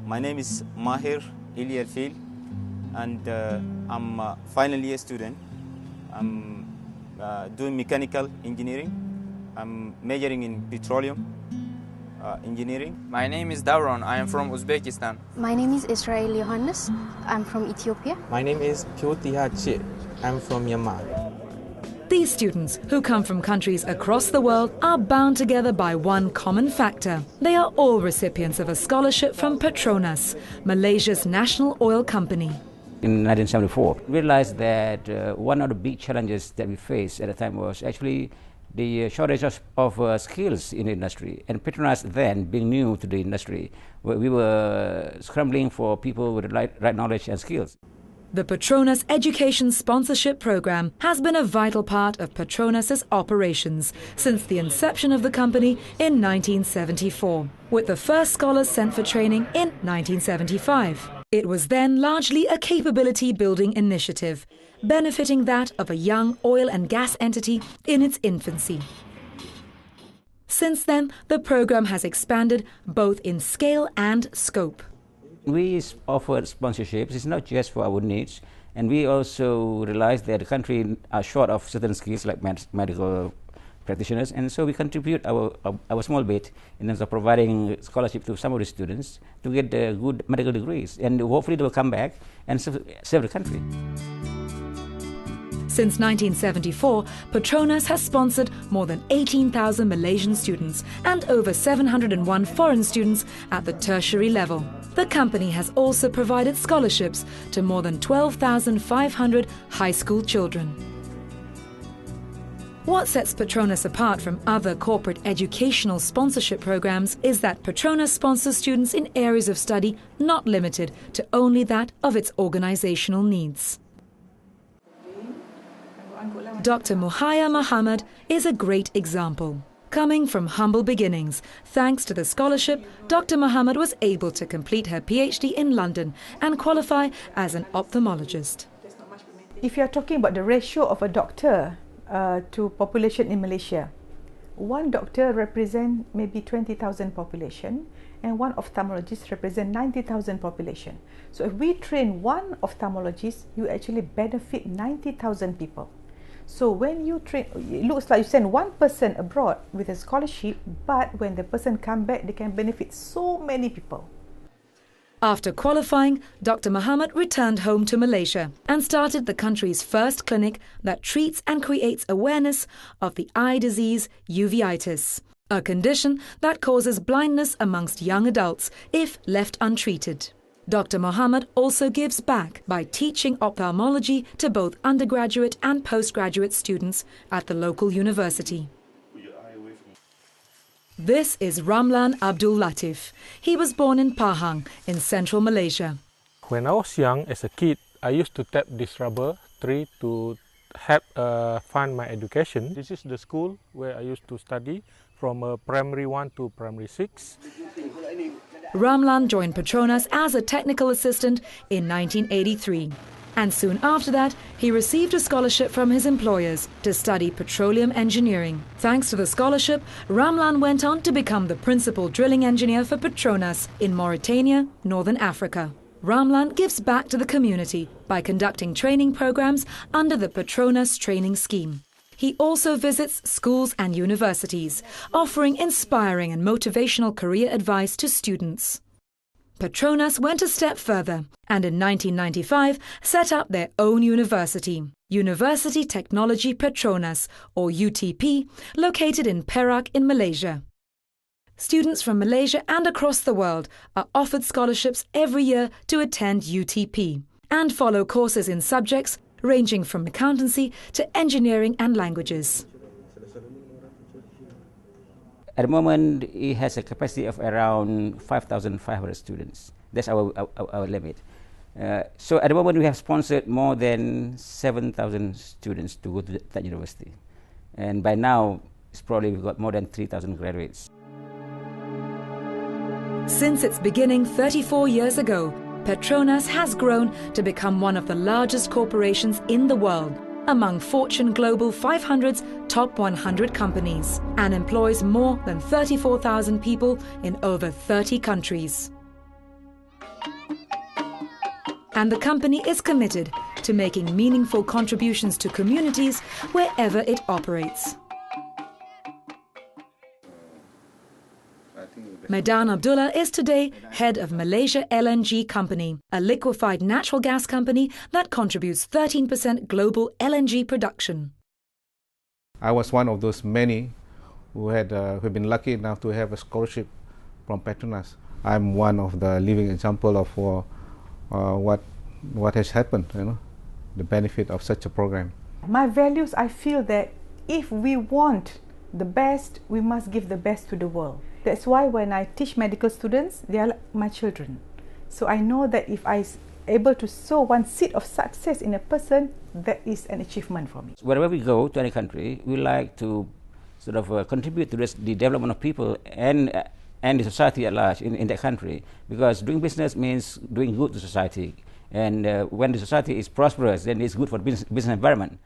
My name is Mahir Ilyarfil, and I'm a final year student. I'm doing mechanical engineering. I'm majoring in petroleum engineering. My name is Davron. I am from Uzbekistan. My name is Israel Yohannes. I'm from Ethiopia. My name is Kyotihachi. I'm from Myanmar. These students, who come from countries across the world, are bound together by one common factor. They are all recipients of a scholarship from Petronas, Malaysia's national oil company. In 1974, we realized that one of the big challenges that we faced at the time was actually the shortage of skills in the industry. And Petronas then, being new to the industry, we were scrambling for people with the right knowledge and skills. The Petronas Education Sponsorship Program has been a vital part of Petronas's operations since the inception of the company in 1974, with the first scholars sent for training in 1975. It was then largely a capability-building initiative, benefiting that of a young oil and gas entity in its infancy. Since then, the program has expanded both in scale and scope. We offered sponsorships. It's not just for our needs, and we also realized that the country are short of certain skills like medical practitioners, and so we contribute our small bit in terms of providing scholarship to some of the students to get good medical degrees, and hopefully they will come back and serve the country. Since 1974, Petronas has sponsored more than 18,000 Malaysian students and over 701 foreign students at the tertiary level. The company has also provided scholarships to more than 12,500 high school children. What sets Petronas apart from other corporate educational sponsorship programs is that Petronas sponsors students in areas of study not limited to only that of its organizational needs. Dr. Muhaya Muhammad is a great example. Coming from humble beginnings, thanks to the scholarship, Dr. Muhammad was able to complete her PhD in London and qualify as an ophthalmologist. If you are talking about the ratio of a doctor to population in Malaysia, one doctor represents maybe 20,000 population and one ophthalmologist represents 90,000 population. So if we train one ophthalmologist, you actually benefit 90,000 people. So when you train, it looks like you send one person abroad with a scholarship, but when the person comes back, they can benefit so many people. After qualifying, Dr. Muhammad returned home to Malaysia and started the country's first clinic that treats and creates awareness of the eye disease uveitis, a condition that causes blindness amongst young adults if left untreated. Dr. Muhammad also gives back by teaching ophthalmology to both undergraduate and postgraduate students at the local university. This is Ramlan Abdul Latif. He was born in Pahang in central Malaysia. When I was young, as a kid, I used to tap this rubber tree to help fund my education. This is the school where I used to study from primary 1 to primary 6. Ramlan joined Petronas as a technical assistant in 1983. And soon after that, he received a scholarship from his employers to study petroleum engineering. Thanks to the scholarship, Ramlan went on to become the principal drilling engineer for Petronas in Mauritania, Northern Africa. Ramlan gives back to the community by conducting training programs under the Petronas training scheme. He also visits schools and universities, offering inspiring and motivational career advice to students. Petronas went a step further and in 1995 set up their own university, University Technology Petronas, or UTP, located in Perak in Malaysia. Students from Malaysia and across the world are offered scholarships every year to attend UTP and follow courses in subjects ranging from accountancy to engineering and languages. At the moment, it has a capacity of around 5,500 students. That's our limit. So at the moment, we have sponsored more than 7,000 students to go to that university. And by now, it's probably we've got more than 3,000 graduates. Since its beginning 34 years ago, Petronas has grown to become one of the largest corporations in the world, among Fortune Global 500's top 100 companies, and employs more than 34,000 people in over 30 countries. And the company is committed to making meaningful contributions to communities wherever it operates. Medan Abdullah is today head of Malaysia LNG Company, a liquefied natural gas company that contributes 13% global LNG production. I was one of those many who have been lucky enough to have a scholarship from Petronas. I'm one of the living example of what has happened, the benefit of such a program. My values, I feel that if we want the best, we must give the best to the world. That's why when I teach medical students, they are like my children. So I know that if I able to sow one seed of success in a person, that is an achievement for me. Wherever we go to any country, we like to sort of contribute to the development of people and the society at large in that country, because doing business means doing good to society, and when the society is prosperous, then it's good for the business environment.